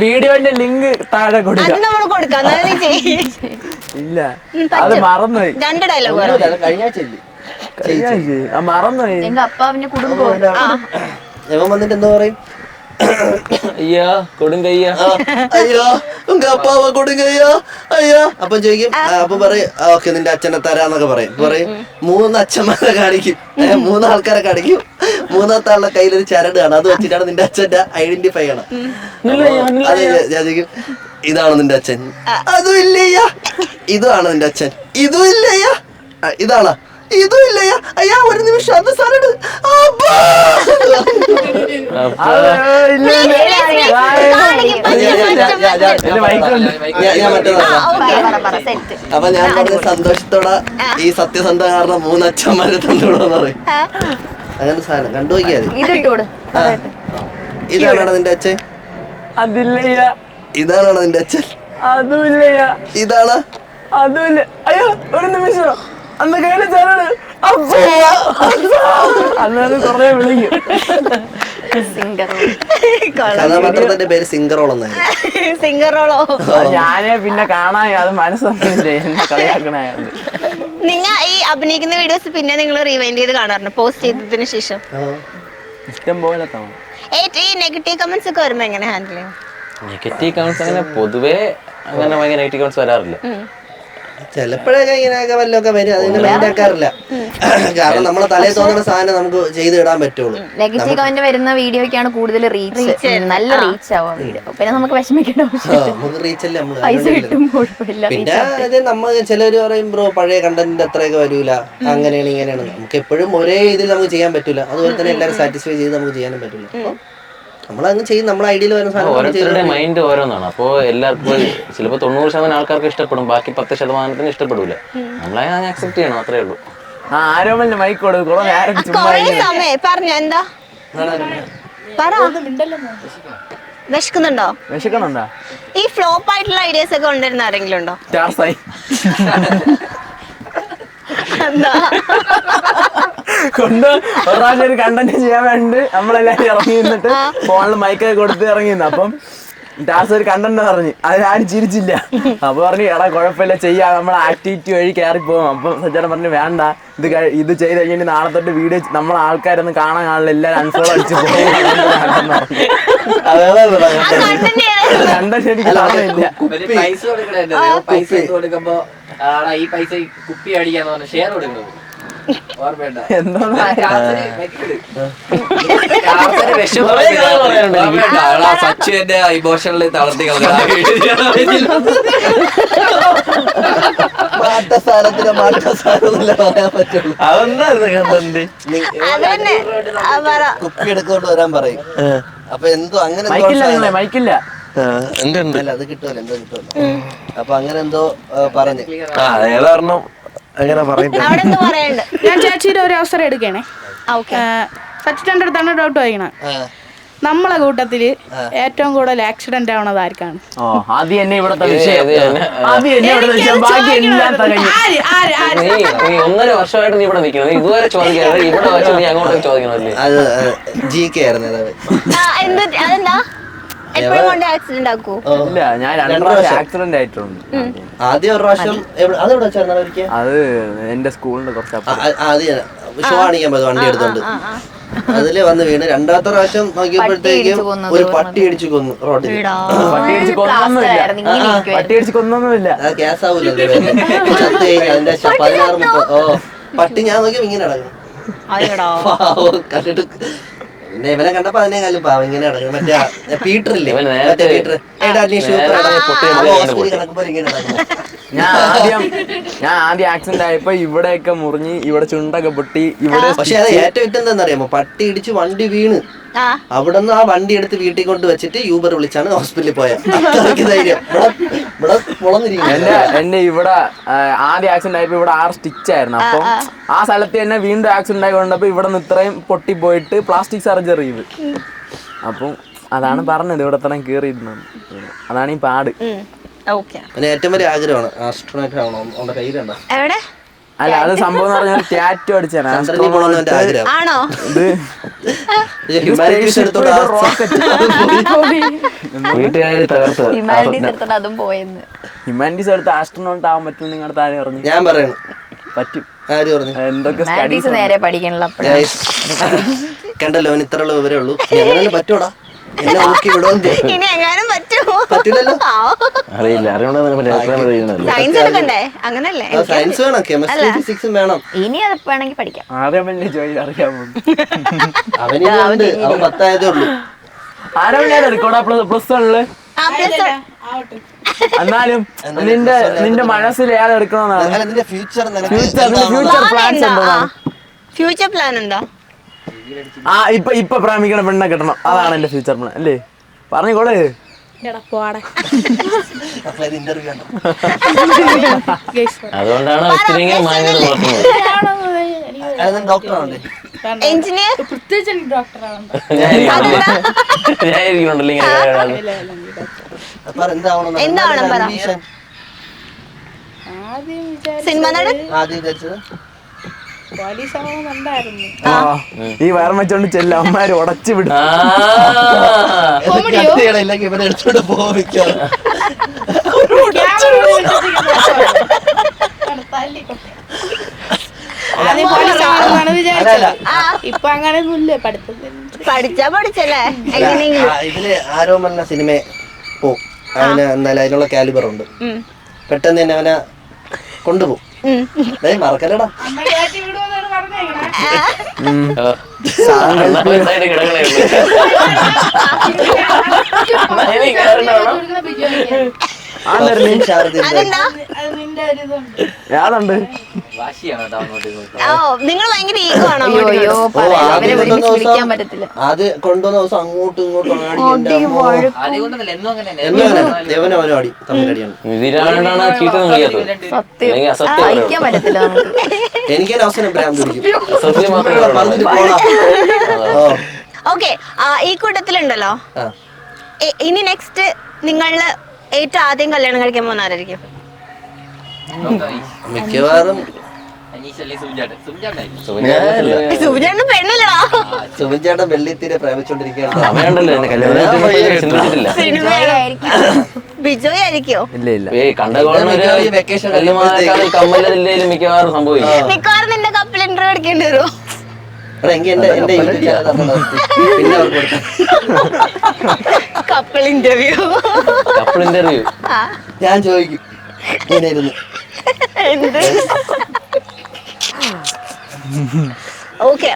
വീഡിയോന്റെ ലിങ്ക് താഴെ കൊടുക്കാം. അത് നമ്മൾ കൊടുക്കാം. ഇല്ല അത് മറന്നുപോയി. 2 ഡയലോഗ് കഴിഞ്ഞ മറന്നുപോയി. എങ്ക അപ്പാവിന്റെ കുടുംബം എവൻ വന്നിട്ട് എന്താ പറയും? അയ്യാ കൊടുങ്കയ്യ, അയ്യോ ഉങ്ക അപ്പാവ കൊടുങ്കയ്യോ അയ്യോ. അപ്പം ചോദിക്കും. അപ്പം പറയും ഓക്കെ നിന്റെ അച്ഛനെ തരാന്നൊക്കെ പറയും. 3 അച്ഛന്മാരെ കാണിക്കും, 3 ആൾക്കാരെ കാണിക്കും. 3ാമത്തെ ആളുടെ കയ്യിലൊരു ചരട് കാണും. അത് വെച്ചിട്ടാണ് നിന്റെ അച്ഛന്റെ ഐഡന്റിഫൈ ചെയ്യണം. അത് ഞാൻ ചോദിക്കും ഇതാണ് നിന്റെ അച്ഛൻ? അതും ഇല്ലയ്യ. ഇതാണ് നിന്റെ അച്ഛൻ? ഇതും ഇല്ലയ്യ. ഇതാണോ? ഇതും ഇല്ലയ്യ. അയ്യാ ഒരു നിമിഷം അത് സരട്. അപ്പൊ ഞാൻ പറഞ്ഞ സന്തോഷത്തോടെ ഈ സത്യസന്ധ കാരണം 3 അച്ഛന്മാരെ തന്നോളെന്ന് പറയും. അങ്ങനെ സാധനം കണ്ടു നോക്കിയാൽ ഇതാണോ നിന്റെ അച്ഛൻ? അതില്ലയ്യ. ഇതാണോ നിന്റെ അച്ഛൻ? അതുമില്ലയ്യ. ഇതാണ്? അതുമില്ല. അയ്യോ ഒരു നിമിഷം അന്ന് കയ്യില് ചേരാണ്. അന്നത് കൊറേ വിളിക്കും. കഥാപാത്രത്തിന്റെ പേര് സിംഗറോൾ എന്നായിരുന്നു. സിംഗറോളോ? ഞാനേ പിന്നെ കാണാൻ അത് മനസ്സൊന്നുമില്ലേ എന്നെ കളിയാക്കണായിരുന്നു. നിങ്ങൾ ഈ അഭിനയിക്കുന്ന വീഡിയോസ് പിന്നെ നിങ്ങൾ റീവൈൻഡ് ചെയ്ത് കാണാറുണ്ട് പോസ്റ്റ് ചെയ്തതിന് ശേഷം? ഇഷ്ടം പോലെ കാണും. ഈ നെഗറ്റീവ് കമന്റ്സ് ഒക്കെ വരുമ്പോ എങ്ങനെ ഹാൻഡിൽ ചെയ്യും? നെഗറ്റീവ് കമന്റ്സ് അങ്ങനെ പൊതുവേ അങ്ങനെ ഭയങ്കര നെഗറ്റീവ് കമന്റ്സ് വരാറില്ല. ചിലപ്പോഴൊക്കെ ഇങ്ങനെയൊക്കെ വല്ലതൊക്കെ വരും. അതിന് മൈൻഡാക്കാറില്ല. കാരണം നമ്മളെ തലയിൽ തോന്നുന്ന സാധനം നമുക്ക് ചെയ്ത് ഇടാൻ പറ്റുള്ളൂ. നെഗറ്റീവ് കമന്റ് വരുന്ന വീഡിയോക്കാണ് കൂടുതൽ റീച്ച്, നല്ല റീച്ച് ആവാം വീഡിയോ. പിന്നെ നമുക്ക് വിഷമിക്കേണ്ട നമുക്ക് റീച്ചല്ലേ പൈസ കിട്ടും കുഴപ്പമില്ല. പിന്നെ അത് നമ്മൾ ചിലര് പറയും ബ്രോ പഴയ കണ്ടന്റ് അത്രയൊക്കെ വരൂല, അങ്ങനെയാണ് ഇങ്ങനെയാണ്. നമുക്ക് എപ്പോഴും ഒരേ ഇതിൽ നമുക്ക് ചെയ്യാൻ പറ്റൂല. അതുപോലെ തന്നെ എല്ലാവരും സാറ്റിസ്ഫൈ ചെയ്ത് നമുക്ക് ചെയ്യാനും പറ്റൂല. നമ്മളങ്ങ് ചെയ്യും. നമ്മളെ ഐഡിയയിൽ വരുന്ന സാധനം ഓരോരുത്തരുടെ മൈൻഡ് ഓരോന്നാണ്. അപ്പോൾ എല്ലാവർക്കും ചിലപ്പോൾ 90% ആൾക്കാർക്ക് ഇഷ്ടപ്പെടും, ബാക്കി 10% ഇഷ്ടപ്പെടൂല. നമ്മളെ അക്സെപ്റ്റ് ചെയ്യണം, അത്രേ ഉള്ളൂ. ആരോമല്ല മൈക്ക് കൊടുക്കും. പറഞ്ഞ എന്താ വിശക്കുന്നുണ്ടോ? വിശക്കണുണ്ടോ? ഈ ഫ്ലോപ്പ് ആയിട്ടുള്ള ഐഡിയാസ് ഒക്കെ കൊണ്ടുവരുന്ന ആരെങ്കിലും ഉണ്ടോ? കൊണ്ട് ഒരു പ്രാവശ്യം ഒരു കണ്ടന്റ് ചെയ്യാൻ വേണ്ടി നമ്മളെല്ലാരും ഇറങ്ങി നിന്നിട്ട് ഫോണിൽ മൈക്കൊക്കെ കൊടുത്ത് ഇറങ്ങി. അപ്പം ടാസ് ഒരു കണ്ടന്റ് പറഞ്ഞു, അതിനാരും ചിരിച്ചില്ല. അപ്പൊ പറഞ്ഞു എടാ കുഴപ്പമില്ല ചെയ്യാം, നമ്മളെ ആക്ടിവിറ്റി വഴി കയറി പോകും. അപ്പം സജ്ജാൻ പറഞ്ഞു വേണ്ട, ഇത് ചെയ്ത് കഴിഞ്ഞിട്ട് നാളെ തൊട്ട് വീഡിയോ നമ്മളെ ആൾക്കാരൊന്നും കാണാൻ കാണില്ല, എല്ലാവരും അൺഫോളോ അടിച്ച് പോകും. കണ്ടന്റ് എനിക്ക് അറിയില്ല. പൈസ കൊടുക്കുമ്പോ ഈ പൈസ കുപ്പി അടിക്കാന്ന് പറഞ്ഞ ഷെയർ കൊടുക്കുന്നത് സച്ചിന്റെ ഇമോഷണലി തളർത്തി അതന്നെ കുപ്പി എടുക്കൊണ്ട് വരാൻ പറയും. അപ്പൊ എന്തോ അങ്ങനെ മൈക്കില്ല അല്ല അത് കിട്ടുമല്ലോ, എന്തോ കിട്ടുമല്ലോ. അപ്പൊ അങ്ങനെ എന്തോ പറഞ്ഞു. ഏതാരണം അങ്ങനെ പറയുന്നത്. അവിടെ എന്തോ പറയണ്ട്. ഞാൻ ചേച്ചിയുടെ ഒരു അവസരം എടുക്കണേ. സച്ചിന്റെ അടുത്താണ് ഡൗട്ട് വായിക്കണേ. നമ്മളെ കൂട്ടത്തില് ഏറ്റവും കൂടുതൽ ആക്സിഡന്റ് ആവണത് ആർക്കാണ്? ആദ്യം എന്നെ ഇവിടത്തെ വിഷയം, ആദ്യം എന്നെ ഇവിടുത്തെ വിഷയം, ബാക്കി എല്ലാം തകഞ്ഞു. നീ 1.5 വർഷമായിട്ട് നീ ഇവിടെ നിൽക്കണം, ഇതുവരെ ചോദിക്കാതെ ഇവിടെ വെച്ച് നീ അങ്ങോട്ട് ചോദിക്കണമല്ലേ? അത് GK ആയിരുന്നു. അതെന്താ എപ്പോഴും കൊണ്ട് ആക്സിഡന്റ് ആക്കൂ? ഇല്ല, ഞാൻ 2 പ്രാവശ്യം ആക്സിഡന്റ് ആയിട്ടുണ്ട്. ആദ്യം ഒരു പ്രാവശ്യം അതെവിടെ വെച്ചായിരുന്നു ഒരിക്കൽ? അത് എന്റെ സ്കൂളിന്റെ കുറച്ച് ആദ്യം ഷോ കാണിക്കാൻ പോയത് വണ്ടി എടുത്തോണ്ട്, അതില് വന്ന് വീണ്. 2ാമത്തെ പ്രാവശ്യം നോക്കിയപ്പോഴത്തേക്കും ഒരു പട്ടി അടിച്ചു കൊന്നു റോഡിൽ. പട്ടി അടിച്ച് കൊന്നൊന്നുമില്ല. ഗ്യാസ് ആവൂല്ലോ ചത്ത് കഴിഞ്ഞ അതിന്റെ 16-30. പട്ടി ഞാൻ നോക്കിയപ്പോ ഇങ്ങനെ നടക്കുന്നു. കണ്ടിട്ട് പിന്നെ ഇവനെ കണ്ടപ്പോ അതിനേക്കാളും പാവം ഇങ്ങനെ നടക്കുന്നു. മറ്റേ പീറ്റർ ഇല്ലേ, മറ്റേ പീറ്റർ കിടക്കുമ്പോ ഇങ്ങനെ നടക്കുന്നു. ഞാൻ ആദ്യം ആക്സിഡന്റ് ആയപ്പോ ഇവിടെയൊക്കെ മുറിഞ്ഞ്, ഇവിടെ ചുണ്ടൊക്കെ പൊട്ടി, ഇവിടെ. പക്ഷെ അത് ഏറ്റവും ഇട്ടെന്താന്നറിയാമോ, പട്ടി ഇടിച്ച് വണ്ടി വീണ് അവിടെ നിന്ന് ആ വണ്ടി എടുത്ത് വീട്ടിൽ കൊണ്ട് വെച്ചിട്ട് യൂബർ വിളിച്ചാണ് ഹോസ്പിറ്റലിൽ പോയത്. എന്റെ ഇവിടെ ആദ്യം ആക്സിഡന്റ് ആയപ്പോ ഇവിടെ 6 സ്റ്റിച്ച് ആയിരുന്നു. അപ്പം ആ സ്ഥലത്ത് തന്നെ വീണ്ടും ആക്സിഡന്റ് ആയി കൊണ്ടപ്പോ ഇവിടെ നിന്ന് ഇത്രയും പൊട്ടി പോയിട്ട് പ്ലാസ്റ്റിക് സർജറി ചെയ്ത്. അപ്പം അതാണ് പറഞ്ഞത്, ഇവിടെ ഇത്രയും കേറിയിരുന്നു. അതാണ് ഈ പാട്. ഏറ്റവും വലിയ ആഗ്രഹമാണ് ആസ്ട്രോണറ്റ് ആവണം. അവന്റെ കയ്യിലുണ്ടോ? അല്ല, അത് സംഭവം എന്ന് പറഞ്ഞാൽ ടാറ്റു അടിച്ചാണ്. ആണോ? അതും പോയെന്ന്. ഹ്യൂമാനിറ്റീസ് എടുത്ത് ആസ്ട്രോണോട്ട് ആവാൻ പറ്റും നിങ്ങളുടെ താഴെ പറഞ്ഞു. ഞാൻ പറയുന്നു പറ്റും. ആര് പറഞ്ഞു? എന്തൊക്കെ നേരെ പഠിക്കണല്ലോ. കണ്ടല്ലോ, അവന് ഇത്ര ഉള്ള വിവരേ ഉള്ളൂ. എങ്ങനെ പറ്റൂടാ? എന്നെ നോക്കി ഇനി എങ്ങാനും പറ്റുമോ? പറ്റില്ലല്ലോ. അറിയില്ല, സയൻസ് എടുക്കണ്ടേ? അങ്ങനല്ലേ? സയൻസ് വേണം, കെമിസ്ട്രി ഫിസിക്സും വേണം. ഇനി അത് വേണമെങ്കിൽ പഠിക്കാം. ആദ്യം ജോലി അറിയാമോ? അവന് അവൻ 10 ആയതേ ഉള്ളൂ. ആരാ എടുക്കോടാ പ്ലസ് വണ്ണില്? എന്നാലും നിന്റെ മനസ്സിൽ ഏത് എടുക്കണമെന്നാണ്? ഫ്യൂച്ചർ പ്ലാൻസ് എന്താണ്? ഫ്യൂച്ചർ പ്ലാൻ ഉണ്ടോ? ഇപ്പൊ പ്രേമിക്കണ പെണ്ണെ കിട്ടണം, അതാണ് എന്റെ ഫ്യൂച്ചർ പ്ലാൻ അല്ലേ? പറഞ്ഞോളെ. അതുകൊണ്ടാണ് ഡോക്ടറാണല്ലേ? എഞ്ചിനീയർ? എന്താവണം പറ. സിനിമ നടൻ? ഈ വയറും വെച്ചോണ്ട് ചെല്ല അമ്മമാര് ഉടച്ചു വിടും. ഇവനെ എടുത്തോണ്ട് പോവിക്കാം. ഇപ്പൊ അങ്ങനെ പഠിച്ചല്ലേ? ഇതില് ആരോ പറഞ്ഞ സിനിമ പോവും. അവന് എന്നാലും അതിനുള്ള കാലിബർ ഉണ്ട്. പെട്ടെന്ന് തന്നെ അവനെ കൊണ്ടുപോകും. മറക്കല്ലടാ. യാതുണ്ട്. നിങ്ങൾ ഭയങ്കര ഈഗോ ആണോ? അത് കൊണ്ടുവന്ന ദിവസം അങ്ങോട്ടും ഇങ്ങോട്ടും ആടി. എനിക്ക് അവസരം ഓക്കെ. ഈ കൂട്ടത്തിലുണ്ടല്ലോ, ഇനി നെക്സ്റ്റ് നിങ്ങളില് ഏറ്റവും ആദ്യം കല്യാണം കഴിക്കാൻ പോകുന്ന ആരായിരിക്കും? മിക്കവാറും സുബിചേട്ടൻ പെണ്ണില്ലടാ. സുബിചേട്ടൻ വെള്ളിത്തീരെ പ്രേമിച്ചോണ്ടിരിക്കുകയാണ്. ബിജോയ് ആയിരിക്കോ? മിക്കവാറും മിക്കവാറും നിന്റെ കപ്പിൽ ഇന്റർവ്യൂ എടുക്കേണ്ടി വരുമോ? കപ്പിൾ ഇന്റർവ്യൂ ഞാൻ ചോദിക്കും. ഓക്കെ.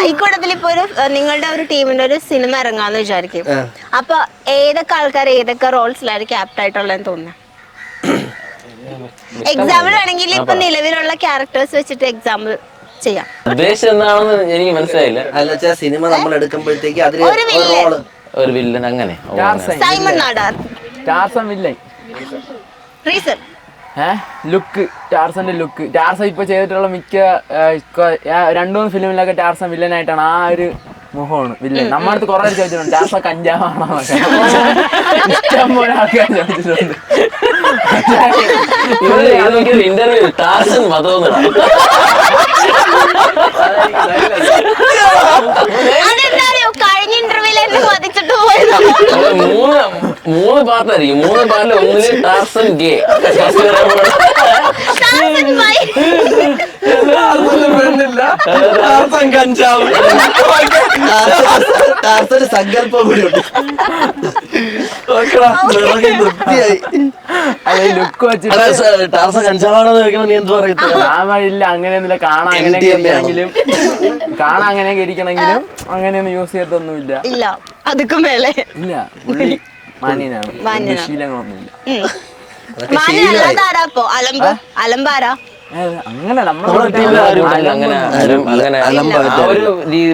ഇക്കൂട്ടത്തിൽ ഇപ്പൊ ഒരു നിങ്ങളുടെ ഒരു ടീമിന്റെ ഒരു സിനിമ ഇറങ്ങാന്ന് വിചാരിക്കും. അപ്പൊ ഏതൊക്കെ ആൾക്കാർ ഏതൊക്കെ റോൾസിലായിരിക്കും ആപ്റ്റ് ആയിട്ടുള്ളതെന്ന് തോന്നുന്നു? എക്സാമ്പിൾ ആണെങ്കിൽ ഇപ്പൊ നിലവിലുള്ള ക്യാരക്ടേഴ്സ് വെച്ചിട്ട് എക്സാമ്പിൾ ചെയ്യാം. ഉദ്ദേശം എന്താണെന്ന് എനിക്ക് മനസ്സിലായില്ല. അല്ല സിനിമ നമ്മൾ എടുക്കുമ്പോഴത്തേക്ക് അതിൽ ഒരു വില്ലൻ. ഒരു വില്ലൻ അങ്ങനെ. Simon Nadar. Tarzan villain. Reason look, ടാർസന്റെ ലുക്ക്. ടാർസൻ ഇപ്പൊ ചെയ്തിട്ടുള്ള മിക്ക 2-3 ഫിലിമിലൊക്കെ ടാർസൻ വില്ലനായിട്ടാണ്. ആ ഒരു മുഖമാണ് വില്ലൻ. നമ്മുടെ അടുത്ത് കുറെ ചോദിച്ചിട്ടുണ്ട് ടാർസ കഞ്ചാവാണോ ഇഷ്ടം പോലെ ആൾക്കാർ ചോദിച്ചിട്ടുണ്ട്. ഇന്റർവ്യൂ ടാർസൻ മതം കഴിഞ്ഞ ഇന്റർവ്യൂല് എന്നെ മതിച്ചിട്ട് പോയത്. 3 പാർട്ടായിരിക്കും. 3 പാർട്ടിൽ ഒന്നില് ടാർസൻ ഗേ, കഞ്ചാവ് സങ്കല്പം കൂടി ഉണ്ട്. ലുക്ക് വെച്ചിട്ട് ടാർസൻ കഞ്ചാവാണെന്ന് ചോദിക്കുമ്പോ നീ എന്ത് പറയുന്നത്? ഇല്ല അങ്ങനെയൊന്നുമില്ല. കാണാൻ അങ്ങനെയൊക്കെ ഇരിക്കണെങ്കിലും അങ്ങനെയൊന്നും യൂസ് ചെയ്തൊന്നുമില്ല. ഇല്ല അതൊക്കെ മേലെ ഇല്ല, പുള്ളി മാന്യനാണ്. ശീലങ്ങളൊന്നുമില്ല. മാന്യല്ലാതാരാപ്പോ അലമ്പാരാ? അങ്ങനെ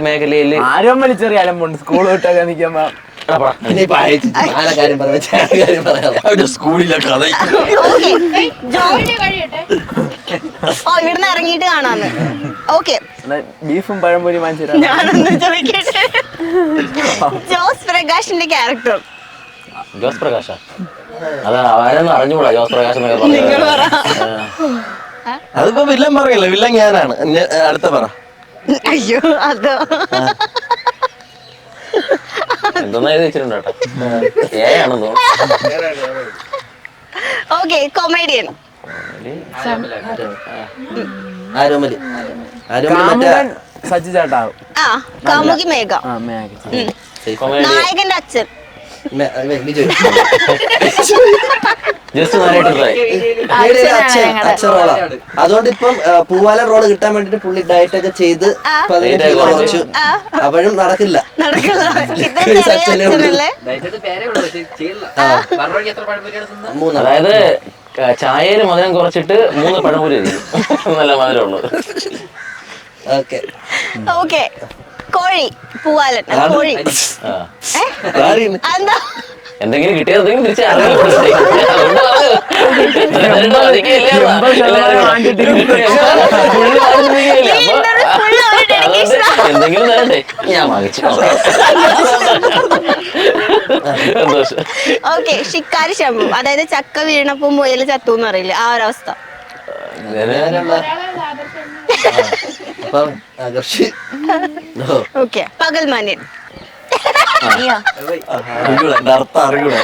മേഖലയിൽ ആരും വലിച്ചെറിയ അലമ്പുണ്ട്. സ്കൂൾ വിട്ടൊക്കെ നിൽക്കുമ്പോ സ്കൂളിലൊക്കെ ഇവിടുന്ന് ഇറങ്ങിയിട്ട് കാണാന്ന്. ഓക്കെ, ബീഫും പഴംപൊരി വാങ്ങിച്ചു. ഞാനൊന്ന് ചോദിക്കട്ടെ, ജോസ് പ്രകാശിന്റെ ക്യാരക്ടർ. ജോസ് പ്രകാശ അതാ ആരെന്ന് അറിഞ്ഞൂടാ. ജോസ് പ്രകാശ് എന്നൊക്കെ നിങ്ങൾ പറ. അതിപ്പോ വില്ലൻ പറയല്ല, വില്ലൻ ഞാനാണ്. അടുത്ത പറ. അയ്യോ അതോ എന്തെന്നാ ഇത് വെച്ചിട്ടുണ്ട് കേട്ടോ. ഏയാണെന്ന് തോന്നുന്നു. Okay, comedian. സച്ചി ചേട്ടാവും. ആ, കാമുകി മേഘ. നായകന്റെ അച്ഛൻ. അതുകൊണ്ട് ഇപ്പം പൂവാല റോള് കിട്ടാൻ വേണ്ടിട്ട് പുള്ളി ഡയറ്റ് ഒക്കെ ചെയ്ത് കുറച്ചു. അപ്പോഴും നടക്കില്ല. അതായത് ചായയില് മധുരം കുറച്ചിട്ട് 3 പഴംപൊരി നല്ല മധുരമുള്ളത്. ഓക്കെ, കോഴി. പൂവാലൻ കോഴി. എന്താ എന്തെങ്കിലും കിട്ടിയതെങ്കിലും തിരിച്ച് എന്തെങ്കിലും തരണ്ടേ? ഞാൻ വാങ്ങിച്ചു. സന്തോഷം. ഓക്കെ, ശിക്കാരി ശംഭു. അതായത് ചക്ക വീണപ്പോ മുയൽ ചത്തു എന്ന് പറയില്ലേ, ആ ഒരവസ്ഥ. ഓക്കെ, പകൽമാന്യൻ. അർത്ഥം അറിയൂടാ.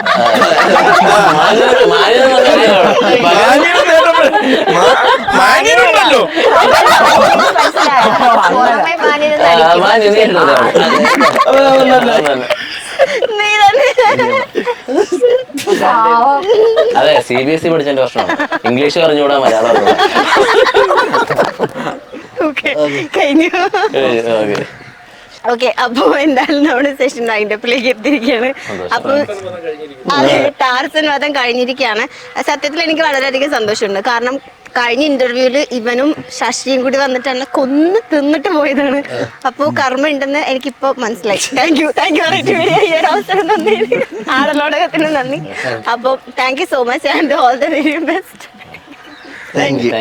അതെ, CBSE പഠിച്ചതിന്റെ പ്രശ്നമാണ്. ഇംഗ്ലീഷ് പറഞ്ഞുകൂടാ, മലയാളം. ഓക്കെ, അപ്പൊ എന്തായാലും നമ്മുടെ സെഷൻ അതിൻ്റെപ്പിലേക്ക് എത്തിയിരിക്കുകയാണ്. അപ്പൊ അതെ, ടാർസൻ വധം കഴിഞ്ഞിരിക്കുകയാണ്. സത്യത്തിൽ എനിക്ക് വളരെയധികം സന്തോഷമുണ്ട്. കാരണം കഴിഞ്ഞ ഇന്റർവ്യൂല് ഇവനും ശശിയും കൂടി വന്നിട്ട് എന്നെ കൊന്ന് തിന്നിട്ട് പോയതാണ്. അപ്പൊ കർമ്മ ഉണ്ടെന്ന് എനിക്കിപ്പോ മനസ്സിലായി. താങ്ക് യു ഈ ഒരു അവസരം നന്ദി, ആടലോടകത്തിന് നന്ദി. അപ്പൊ thank you so much and all the very best. Thank you.